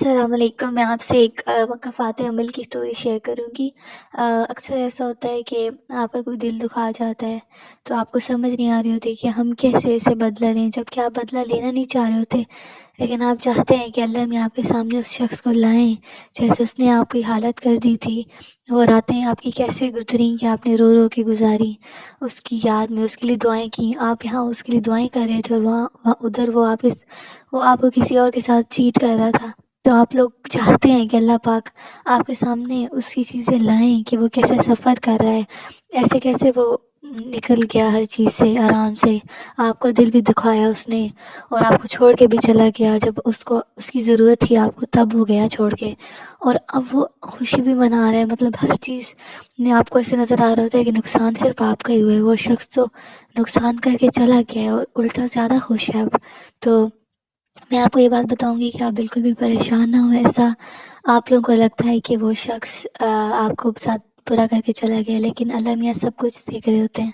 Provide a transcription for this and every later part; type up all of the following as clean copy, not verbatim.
السلام علیکم۔ میں آپ سے ایک مکافات عمل کی سٹوری شیئر کروں گی۔ اکثر ایسا ہوتا ہے کہ آپ کا کوئی دل دکھا جاتا ہے تو آپ کو سمجھ نہیں آ رہی ہوتی کہ ہم کیسے اسے بدلہ لیں، جب کہ آپ بدلہ لینا نہیں چاہ رہے ہوتے، لیکن آپ چاہتے ہیں کہ اللہ میں آپ کے سامنے اس شخص کو لائیں جیسے اس نے آپ کی حالت کر دی تھی۔ وہ راتیں آپ کی کیسے گزریں کہ آپ نے رو رو کے گزاری، اس کی یاد میں اس کے لیے دعائیں کی، آپ یہاں اس کے لیے دعائیں کر رہے تھے اور وہاں ادھر وہ آپ کو کسی اور کے ساتھ چیٹ کر رہا تھا۔ تو آپ لوگ چاہتے ہیں کہ اللہ پاک آپ کے سامنے اس کی چیزیں لائیں کہ وہ کیسے سفر کر رہا ہے، ایسے کیسے وہ نکل گیا ہر چیز سے آرام سے، آپ کو دل بھی دکھایا اس نے اور آپ کو چھوڑ کے بھی چلا گیا، جب اس کی ضرورت تھی آپ کو تب وہ گیا چھوڑ کے، اور اب وہ خوشی بھی منا رہا ہے۔ مطلب ہر چیز نے آپ کو ایسے نظر آ رہا ہوتا ہے کہ نقصان صرف آپ کا ہی ہوا ہے، وہ شخص تو نقصان کر کے چلا گیا ہے اور الٹا زیادہ خوش ہے اب۔ تو میں آپ کو یہ بات بتاؤں گی کہ آپ بالکل بھی پریشان نہ ہوں۔ ایسا آپ لوگوں کو لگتا ہے کہ وہ شخص آپ کو ساتھ برا کر کے چلا گیا، لیکن اللہ میاں سب کچھ دیکھ رہے ہوتے ہیں۔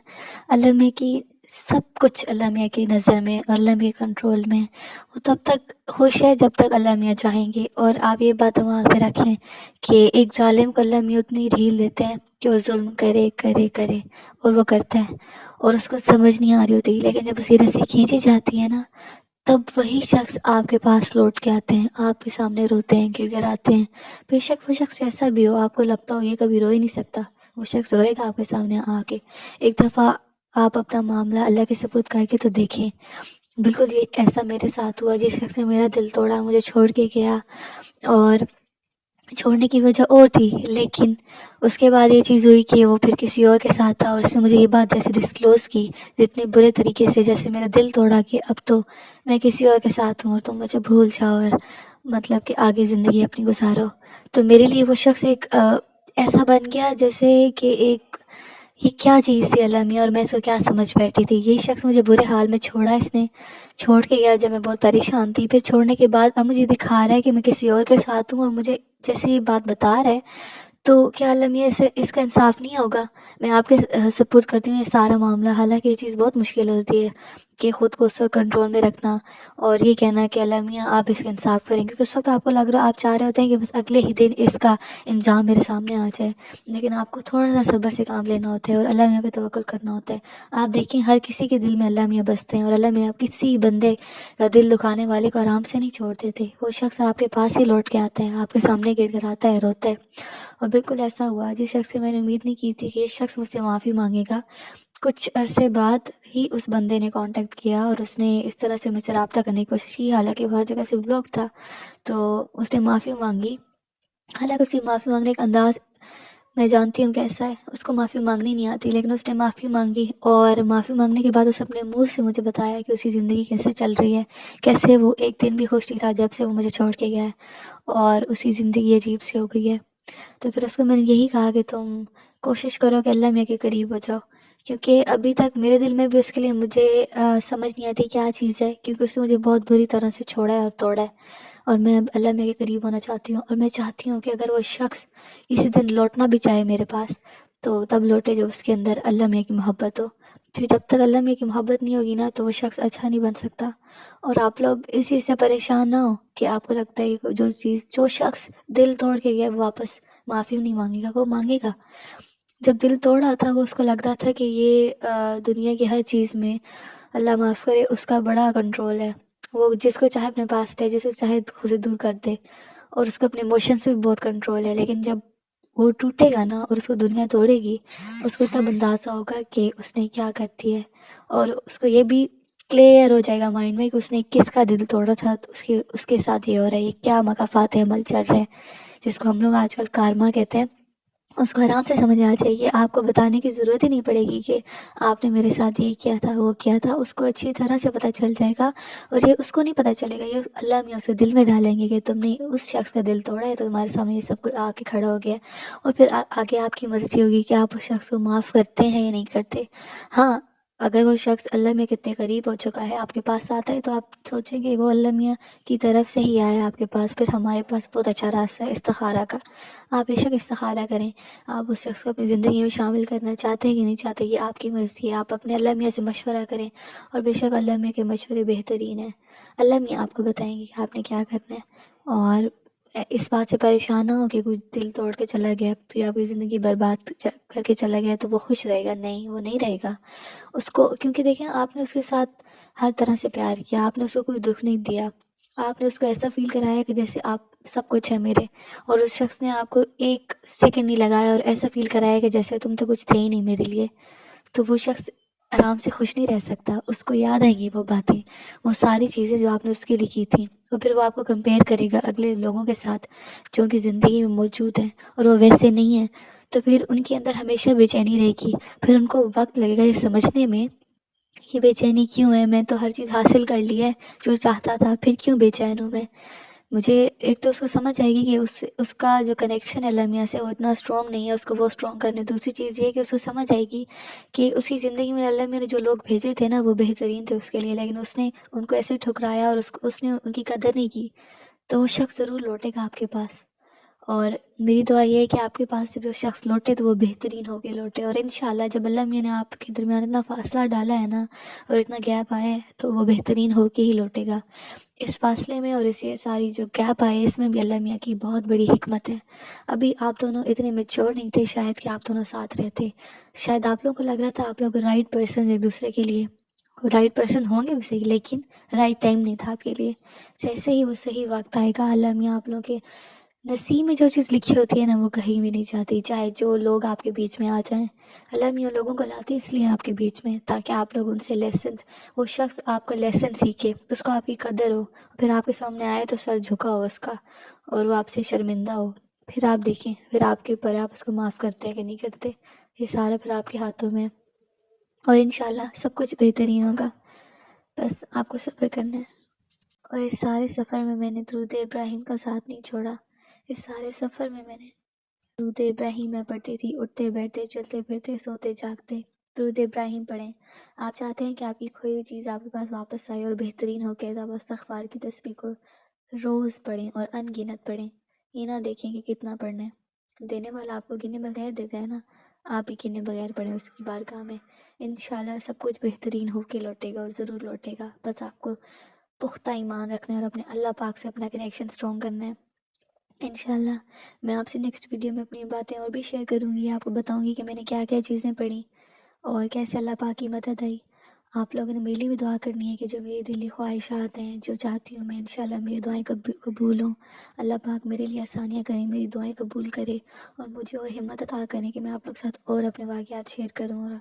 اللہ میاں کی سب کچھ اللہ میاں کی نظر میں اور اللہ میاں کنٹرول میں، وہ تب تک خوش ہے جب تک اللہ میاں چاہیں گے۔ اور آپ یہ بات دماغ میں رکھ لیں کہ ایک ظالم کو اللہ میاں اتنی ڈھیل دیتے ہیں کہ وہ ظلم کرے کرے کرے اور وہ کرتا ہے اور اس کو سمجھ نہیں آ رہی ہوتی، لیکن جب اسی رسی کھینچی جاتی ہے نا، تب وہی شخص آپ کے پاس لوٹ کے آتے ہیں، آپ کے سامنے روتے ہیں، گڑ گڑاتے ہیں۔ بے شک وہ شخص ایسا بھی ہو، آپ کو لگتا ہو یہ کبھی رو ہی نہیں سکتا، وہ شخص روئے گا آپ کے سامنے آ کے۔ ایک دفعہ آپ اپنا معاملہ اللہ کے سپرد کر کے تو دیکھیں۔ بالکل یہ ایسا میرے ساتھ ہوا، جس شخص نے میرا دل توڑا، مجھے چھوڑ کے گیا، اور چھوڑنے کی وجہ اور تھی، لیکن اس کے بعد یہ چیز ہوئی کہ وہ پھر کسی اور کے ساتھ تھا، اور اس نے مجھے یہ بات جیسے ڈسکلوز کی جتنے برے طریقے سے، جیسے میرا دل توڑا کہ اب تو میں کسی اور کے ساتھ ہوں اور تم مجھے بھول جاؤ اور مطلب کہ آگے زندگی اپنی گزارو۔ تو میرے لیے وہ شخص ایک ایسا بن گیا جیسے کہ ایک یہ کیا چیز تھی اللہ میاں، اور میں اس کو کیا سمجھ بیٹھی تھی۔ یہ شخص مجھے برے حال میں چھوڑا، اس نے چھوڑ کے گیا جب میں بہت پریشان تھی، پھر چھوڑنے کے بعد اب مجھے دکھا رہا ہے کہ میں کسی اور کے ساتھ ہوں، اور مجھے جیسے یہ بات بتا رہا ہے تو کیا اللہ میاں اس کا انصاف نہیں ہوگا؟ میں آپ کے سپورٹ کرتی ہوں یہ سارا معاملہ، حالانکہ یہ چیز بہت مشکل ہوتی ہے کہ خود کو اس کنٹرول میں رکھنا اور یہ کہنا کہ اللہ میاں آپ اس کا انصاف کریں، کیونکہ اس وقت آپ کو لگ رہا آپ چاہ رہے ہوتے ہیں کہ بس اگلے ہی دن اس کا انجام میرے سامنے آ جائے، لیکن آپ کو تھوڑا سا صبر سے کام لینا ہوتا ہے اور اللہ میاں پہ توکل کرنا ہوتا ہے۔ آپ دیکھیں ہر کسی کے دل میں اللہ میاں بستے ہیں، اور اللہ میاں کسی بندے کا دل دکھانے والے کو آرام سے نہیں چھوڑ دیتے، وہ شخص آپ کے پاس ہی لوٹ کے آتا ہے، آپ کے سامنے گڑ گڑاتا ہے، روتا ہے۔ اور بالکل ایسا ہوا جس شخص سے میں نے امید نہیں کی تھی کہ یہ شخص مجھ سے معافی مانگے گا، کچھ عرصے بعد ہی اس بندے نے کانٹیکٹ کیا اور اس نے اس طرح سے مجھ سے رابطہ کرنے کی کوشش کی، حالانکہ وہ ہر جگہ سے بلاک تھا۔ تو اس نے معافی مانگی، حالانکہ اس کی معافی مانگنے کا انداز میں جانتی ہوں کیسا ہے، اس کو معافی مانگنی نہیں آتی، لیکن اس نے معافی مانگی، اور معافی مانگنے کے بعد اس اپنے منہ سے مجھے بتایا کہ اس کی زندگی کیسے چل رہی ہے، کیسے وہ ایک دن بھی خوش نہیں رہا جب سے وہ مجھے چھوڑ کے گیا ہے، اور اس کی زندگی عجیب سی ہو گئی ہے۔ تو پھر اس کو میں نے یہی کہا کہ تم کوشش کرو کہ اللہ میاں کے قریب ہو جاؤ، کیونکہ ابھی تک میرے دل میں بھی اس کے لیے مجھے سمجھ نہیں آتی کیا چیز ہے، کیونکہ اس نے مجھے بہت بری طرح سے چھوڑا ہے اور توڑا ہے، اور میں اب اللہ میاں کے قریب ہونا چاہتی ہوں، اور میں چاہتی ہوں کہ اگر وہ شخص کسی دن لوٹنا بھی چاہے میرے پاس تو تب لوٹے جو اس کے اندر اللہ میاں کی محبت ہو، کیونکہ جب تک اللہ میاں کی محبت نہیں ہوگی نا تو وہ شخص اچھا نہیں بن سکتا۔ اور آپ لوگ اس چیز سے پریشان نہ ہو کہ آپ کو لگتا ہے کہ جو شخص دل توڑ کے گیا وہ واپس معافی نہیں مانگے گا، وہ مانگے گا۔ جب دل توڑا تھا وہ اس کو لگ رہا تھا کہ یہ دنیا کی ہر چیز میں اللہ معاف کرے اس کا بڑا کنٹرول ہے، وہ جس کو چاہے اپنے پاس لے، جس کو چاہے خود سے دور کر دے، اور اس کو اپنے ایموشن سے بھی بہت کنٹرول ہے، لیکن جب وہ ٹوٹے گا نا اور اس کو دنیا توڑے گی، اس کو تب اندازہ ہوگا کہ اس نے کیا کرتی ہے، اور اس کو یہ بھی کلیئر ہو جائے گا مائنڈ میں کہ اس نے کس کا دل توڑا تھا، تو اس کے ساتھ یہ ہو رہا ہے، یہ کیا مکافات عمل چل رہے ہیں، جس کو ہم لوگ آج کل کارما کہتے ہیں۔ اس کو آرام سے سمجھ آ جائے گی، آپ کو بتانے کی ضرورت ہی نہیں پڑے گی کہ آپ نے میرے ساتھ یہ کیا تھا وہ کیا تھا، اس کو اچھی طرح سے پتہ چل جائے گا، اور یہ اس کو نہیں پتہ چلے گا، یہ اللہ میاں اس کے دل میں ڈالیں گے کہ تم نے اس شخص کا دل توڑا ہے تو تمہارے سامنے یہ سب کچھ آ کے کھڑا ہو گیا ہے، اور پھر آگے آپ کی مرضی ہوگی کہ آپ اس شخص کو معاف کرتے ہیں یا نہیں کرتے۔ ہاں، اگر وہ شخص اللہ میں کتنے قریب ہو چکا ہے، آپ کے پاس آتا ہے، تو آپ سوچیں کہ وہ اللہ میاں کی طرف سے ہی آیا آپ کے پاس، پھر ہمارے پاس بہت اچھا راستہ ہے استخارہ کا، آپ بے شک استخارہ کریں، آپ اس شخص کو اپنی زندگی میں شامل کرنا چاہتے ہیں کہ نہیں چاہتے یہ آپ کی مرضی ہے، آپ اپنے اللہ میاں سے مشورہ کریں، اور بے شک اللہ میاں کے مشورے بہترین ہیں، اللہ میاں آپ کو بتائیں گے کہ آپ نے کیا کرنا ہے، اور اس بات سے پریشان نہ ہو کہ کوئی دل توڑ کے چلا گیا تو یا کوئی زندگی برباد کر کے چلا گیا تو وہ خوش رہے گا، نہیں وہ نہیں رہے گا اس کو، کیونکہ دیکھیں آپ نے اس کے ساتھ ہر طرح سے پیار کیا، آپ نے اس کو کوئی دکھ نہیں دیا، آپ نے اس کو ایسا فیل کرایا کہ جیسے آپ سب کچھ ہے میرے، اور اس شخص نے آپ کو ایک سیکنڈ نہیں لگایا اور ایسا فیل کرایا کہ جیسے تم تو کچھ تھے ہی نہیں میرے لیے، تو وہ شخص آرام سے خوش نہیں رہ سکتا، اس کو یاد آئیں گی وہ باتیں، وہ ساری چیزیں جو آپ نے اس کے لیے کی تھیں، اور پھر وہ آپ کو کمپیئر کرے گا اگلے لوگوں کے ساتھ جو ان کی زندگی میں موجود ہیں اور وہ ویسے نہیں ہیں، تو پھر ان کے اندر ہمیشہ بے چینی رہے گی، پھر ان کو وقت لگے گا یہ سمجھنے میں کہ بے چینی کیوں ہے، میں تو ہر چیز حاصل کر لی ہے جو چاہتا تھا، پھر کیوں بے چین ہوں میں، مجھے ایک تو اس کو سمجھ آئے گی کہ اس کا جو کنیکشن ہے اللہ میاں سے وہ اتنا اسٹرانگ نہیں ہے، اس کو وہ اسٹرانگ کرنے، دوسری چیز یہ ہے کہ اس کو سمجھ آئے گی کہ اس کی زندگی میں اللہ میاں نے جو لوگ بھیجے تھے نا وہ بہترین تھے اس کے لیے، لیکن اس نے ان کو ایسے ٹھکرایا اور اس نے ان کی قدر نہیں کی، تو وہ شخص ضرور لوٹے گا آپ کے پاس، اور میری دعا یہ ہے کہ آپ کے پاس سے جو شخص لوٹے تو وہ بہترین ہو کے لوٹے، اور انشاءاللہ جب اللہ میاں نے آپ کے درمیان اتنا فاصلہ ڈالا ہے نا اور اتنا گیپ آیا ہے تو وہ بہترین ہو کے ہی لوٹے گا، اس فاصلے میں اور اس یہ ساری جو گیپ آئے اس میں بھی اللہ میاں کی بہت بڑی حکمت ہے، ابھی آپ دونوں اتنے میچور نہیں تھے شاید کہ آپ دونوں ساتھ رہتے، شاید آپ لوگوں کو لگ رہا تھا آپ لوگ رائٹ پرسن ایک دوسرے کے لیے، رائٹ پرسن ہوں گے بھی صحیح لیکن رائٹ ٹائم نہیں تھا آپ کے لیے، جیسے ہی وہ صحیح وقت آئے گا اللہ میاں آپ لوگوں کے نصیب میں جو چیز لکھی ہوتی ہے نا وہ کہیں بھی نہیں جاتی، چاہے جو لوگ آپ کے بیچ میں آ جائیں، اللہ میاں لوگوں کو لاتے اس لیے آپ کے بیچ میں تاکہ آپ لوگ ان سے لیسنز، وہ شخص آپ کا لیسن سیکھے، اس کو آپ کی قدر ہو، پھر آپ کے سامنے آئے تو سر جھکا ہو اس کا اور وہ آپ سے شرمندہ ہو، پھر آپ دیکھیں پھر آپ کے اوپر آپ اس کو معاف کرتے ہیں کہ نہیں کرتے، یہ سارا پھر آپ کے ہاتھوں میں ہے، اور انشاءاللہ سب کچھ بہترین ہوگا، بس آپ کو صبر کرنا ہے، اور اس سارے سفر میں میں نے درود ابراہیم کا ساتھ نہیں چھوڑا، اس سارے سفر میں نے درود ابراہیم میں پڑھتی تھی، اٹھتے بیٹھتے چلتے پھرتے سوتے جاگتے درود ابراہیم پڑھیں، آپ چاہتے ہیں کہ آپ کی کھوئی ہوئی چیز آپ کے پاس واپس آئے اور بہترین ہو کے آپ استغفار کی تسبیح کو روز پڑھیں اور ان گنت پڑھیں، یہ نہ دیکھیں کہ کتنا پڑھنا ہے، دینے والا آپ کو گنے بغیر دیتا ہے نا، آپ ہی گنے بغیر پڑھیں اس کی بارگاہ میں، انشاءاللہ سب کچھ بہترین ہو کے لوٹے گا اور ضرور لوٹے گا، بس آپ کو پختہ ایمان رکھنا ہے اور اپنے اللہ پاک سے اپنا کنیکشن سٹرونگ کرنا ہے، انشاءاللہ میں آپ سے نیکسٹ ویڈیو میں اپنی باتیں اور بھی شیئر کروں گی، آپ کو بتاؤں گی کہ میں نے کیا کیا چیزیں پڑھی اور کیسے اللہ پاک کی مدد آئی، آپ لوگوں نے میرے لیے بھی دعا کرنی ہے کہ جو میری دلی خواہشات ہیں جو چاہتی ہوں میں انشاءاللہ میری دعائیں قبول ہوں، اللہ پاک میرے لیے آسانیاں کریں، میری دعائیں قبول کرے اور مجھے اور ہمت عطا کریں کہ میں آپ لوگ کے ساتھ اور اپنے واقعات شیئر کروں اور